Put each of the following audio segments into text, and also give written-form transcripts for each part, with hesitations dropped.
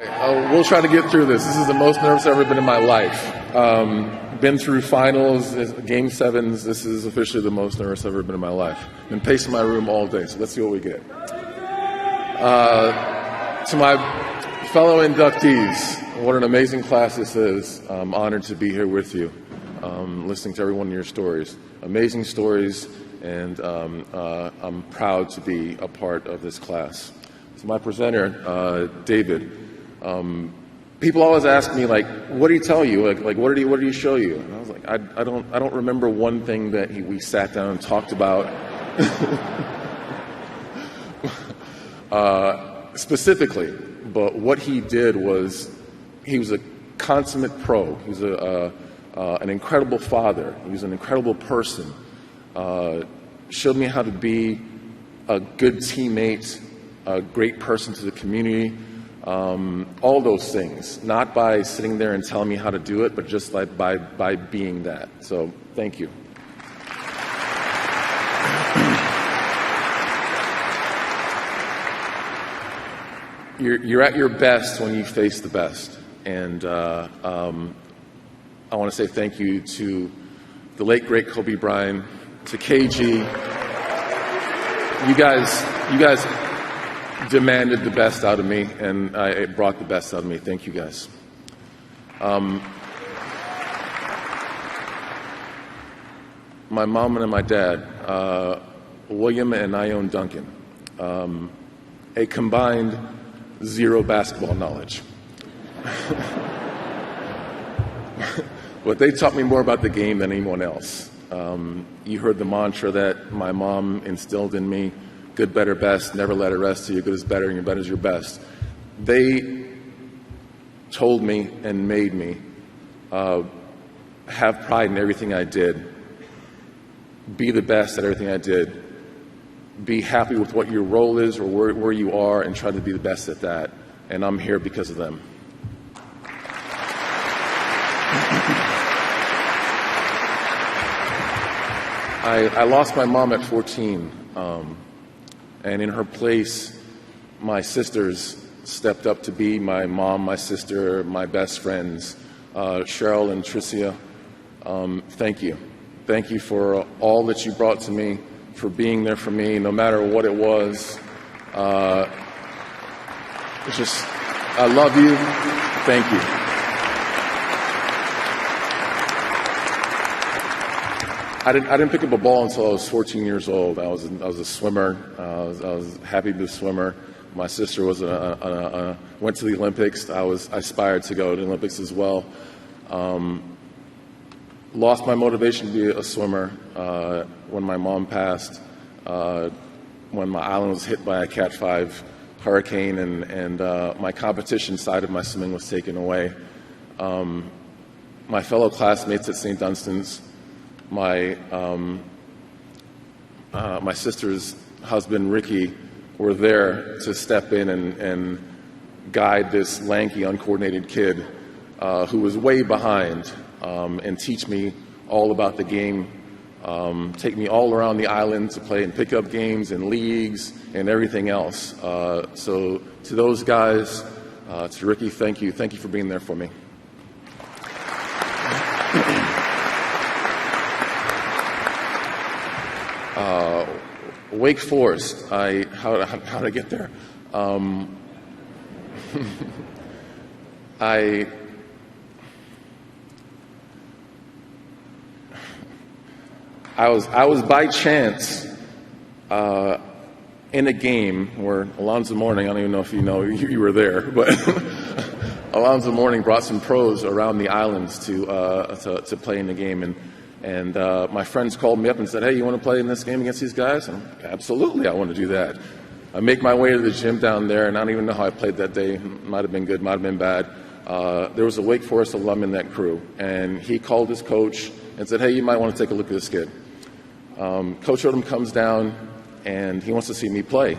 We'll try to get through this. This is the most nervous I've ever been in my life. Been through finals, game sevens. This is officially the most nervous I've ever been in my life. Been pacing my room all day, so let's see what we get. To my fellow inductees, what an amazing class this is. I'm honored to be here with you, listening to every one of your stories. Amazing stories, and I'm proud to be a part of this class. So my presenter, David. People always ask me, like, what did he tell you? Like what did he show you? And I was like, I don't remember one thing that we sat down and talked about specifically. But what he did was, he was a consummate pro. He was an incredible father. He was an incredible person. Showed me how to be a good teammate, a great person to the community. All those things, not by sitting there and telling me how to do it, but just like by being that. So thank you. You're at your best when you face the best. And I want to say thank you to the late, great Kobe Bryant, to KG. You guys demanded the best out of me, and it brought the best out of me. Thank you, guys. My mom and my dad, William and Ione Duncan, a combined 0 basketball knowledge. But they taught me more about the game than anyone else. You heard the mantra that my mom instilled in me: good, better, best, never let it rest till your good is better and your better is your best. They told me and made me have pride in everything I did, be the best at everything I did, be happy with what your role is or where you are, and try to be the best at that. And I'm here because of them. I lost my mom at 14. And in her place, my sisters stepped up to be my mom, my sister, my best friends, Cheryl and Tricia. Thank you. Thank you for all that you brought to me, for being there for me, no matter what it was. It's just, I love you. Thank you. I didn't pick up a ball until I was 14 years old. I was a swimmer. I was happy to be a swimmer. My sister was went to the Olympics. I aspired to go to the Olympics as well. Lost my motivation to be a swimmer when my mom passed. When my island was hit by a Cat 5 hurricane, and my competition side of my swimming was taken away. My fellow classmates at St. Dunstan's, my sister's husband, Ricky, were there to step in and guide this lanky, uncoordinated kid who was way behind, and teach me all about the game, take me all around the island to play in pickup games and leagues and everything else. So to those guys, to Ricky, thank you. Thank you for being there for me. Wake Forest, how did I get there? I was by chance in a game where Alonzo Mourning, I don't even know if you know, you were there, but Alonzo Mourning brought some pros around the islands to play in the game, and my friends called me up and said, "Hey, you want to play in this game against these guys?" And I'm like, "Absolutely, I want to do that." I make my way to the gym down there, and I don't even know how I played that day. Might have been good, might have been bad. There was a Wake Forest alum in that crew, and he called his coach and said, "Hey, you might want to take a look at this kid." Coach Odom comes down, and he wants to see me play.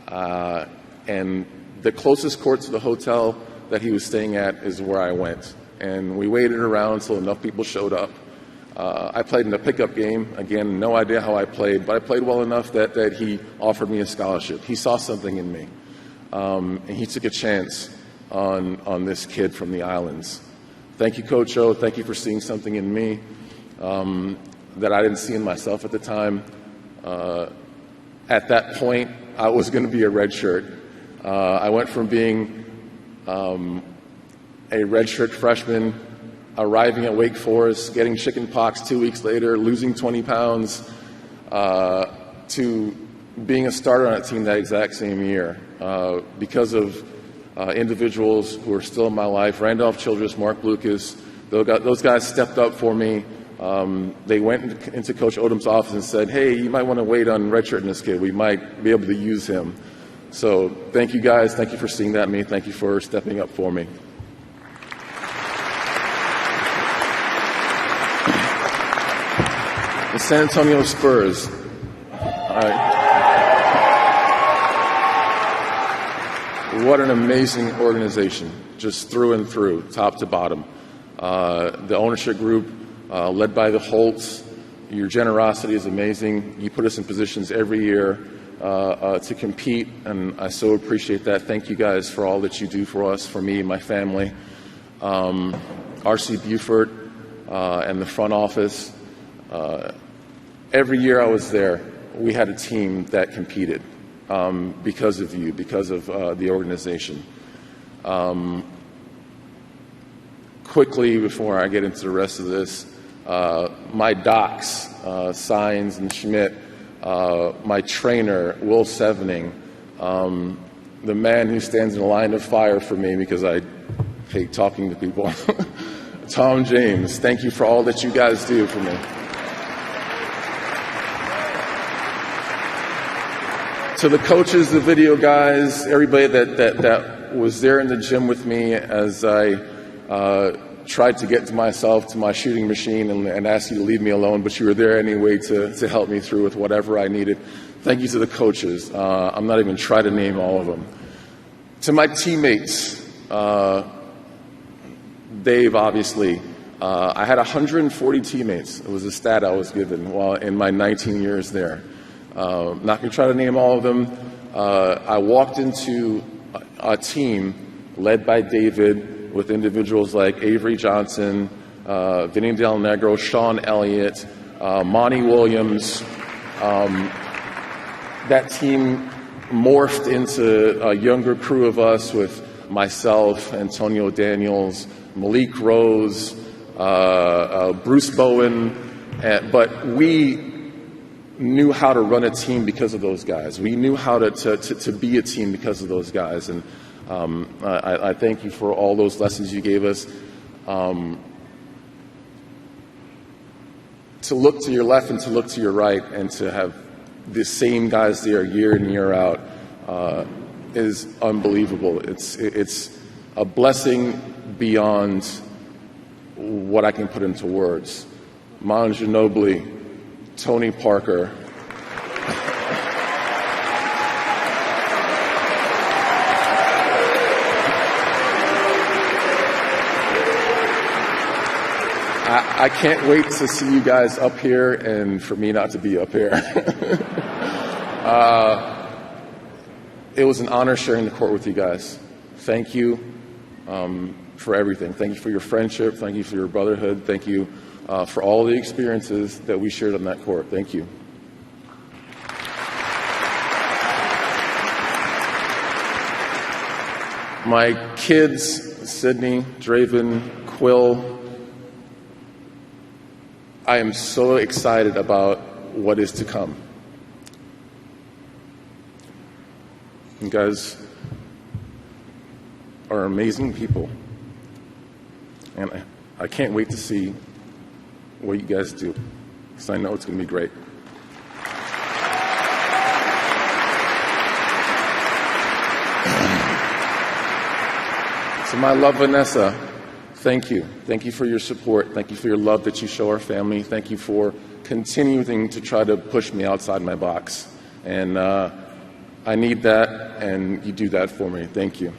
And the closest court to the hotel that he was staying at is where I went. And we waited around until enough people showed up. I played in a pickup game. Again, no idea how I played, but I played well enough that he offered me a scholarship. He saw something in me, and he took a chance on this kid from the islands. Thank you, Coach O. Thank you for seeing something in me that I didn't see in myself at the time. At that point, I was going to be a redshirt. I went from being a redshirt freshman, arriving at Wake Forest, getting chicken pox 2 weeks later, losing 20 pounds, to being a starter on a team that exact same year because of individuals who are still in my life. Randolph Childress, Mark Lucas, those guys stepped up for me. They went into Coach Odom's office and said, hey, you might want to wait on redshirting this kid. We might be able to use him. So thank you guys. Thank you for seeing that in me. Thank you for stepping up for me. The San Antonio Spurs. All right. What an amazing organization, just through and through, top to bottom. The ownership group, led by the Holtz, your generosity is amazing. You put us in positions every year to compete, and I so appreciate that. Thank you guys for all that you do for us, for me and my family. R.C. Buford and the front office. Every year I was there, we had a team that competed because of you, because of the organization. Quickly, before I get into the rest of this, my docs, Signs and Schmidt, my trainer, Will Sevening, the man who stands in a line of fire for me because I hate talking to people, Tom James, thank you for all that you guys do for me. To the coaches, the video guys, everybody that was there in the gym with me as I tried to get to myself, to my shooting machine, and asked you to leave me alone, but you were there anyway to help me through with whatever I needed. Thank you to the coaches. I'm not even trying to name all of them. To my teammates, Dave, obviously, I had 140 teammates. It was a stat I was given while in my 19 years there. Not going to try to name all of them. I walked into a team led by David with individuals like Avery Johnson, Vinny Del Negro, Sean Elliott, Monty Williams. That team morphed into a younger crew of us with myself, Antonio Daniels, Malik Rose, Bruce Bowen, but we knew how to run a team because of those guys. We knew how to be a team because of those guys. And I thank you for all those lessons you gave us. To look to your left and to look to your right and to have the same guys there year in, year out is unbelievable. It's a blessing beyond what I can put into words. Manu Ginobili, Tony Parker, I can't wait to see you guys up here and for me not to be up here. It was an honor sharing the court with you guys. Thank you for everything. Thank you for your friendship. Thank you for your brotherhood. Thank you for all the experiences that we shared on that court. Thank you. My kids, Sydney, Draven, Quill, I am so excited about what is to come. You guys are amazing people, and I can't wait to see what you guys do, because I know it's going to be great. So my love, Vanessa, thank you. Thank you for your support. Thank you for your love that you show our family. Thank you for continuing to try to push me outside my box. And I need that, and you do that for me. Thank you.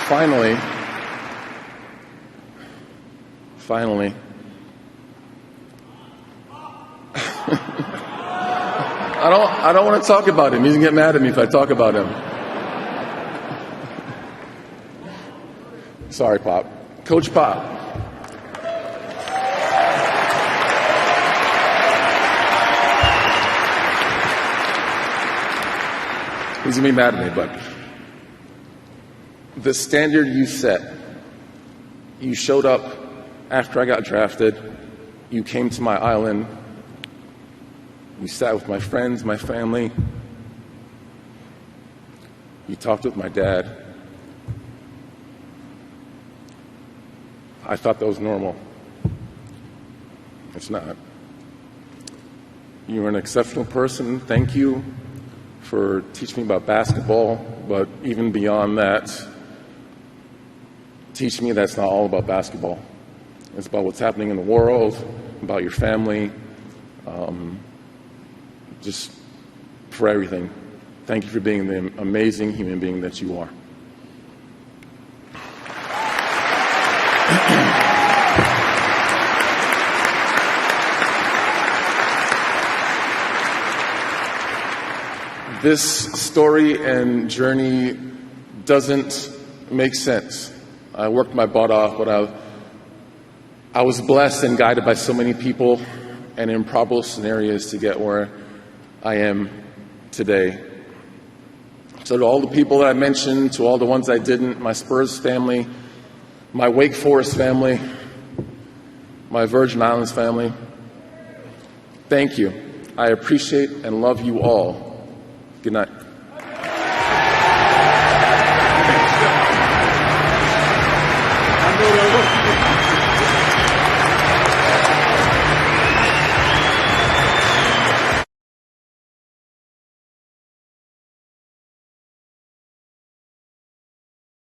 Finally, I don't want to talk about him. He's going to get mad at me if I talk about him. Sorry, Pop. Coach Pop. He's going to be mad at me, but the standard you set, you showed up after I got drafted, you came to my island, you sat with my friends, my family, you talked with my dad. I thought that was normal. It's not. You're an exceptional person. Thank you for teaching me about basketball, but even beyond that, teach me that's not all about basketball. It's about what's happening in the world, about your family, just for everything. Thank you for being the amazing human being that you are. This story and journey doesn't make sense. I worked my butt off, but I was blessed and guided by so many people and improbable scenarios to get where I am today. So to all the people that I mentioned, to all the ones I didn't, my Spurs family, my Wake Forest family, my Virgin Islands family, thank you. I appreciate and love you all. Good night.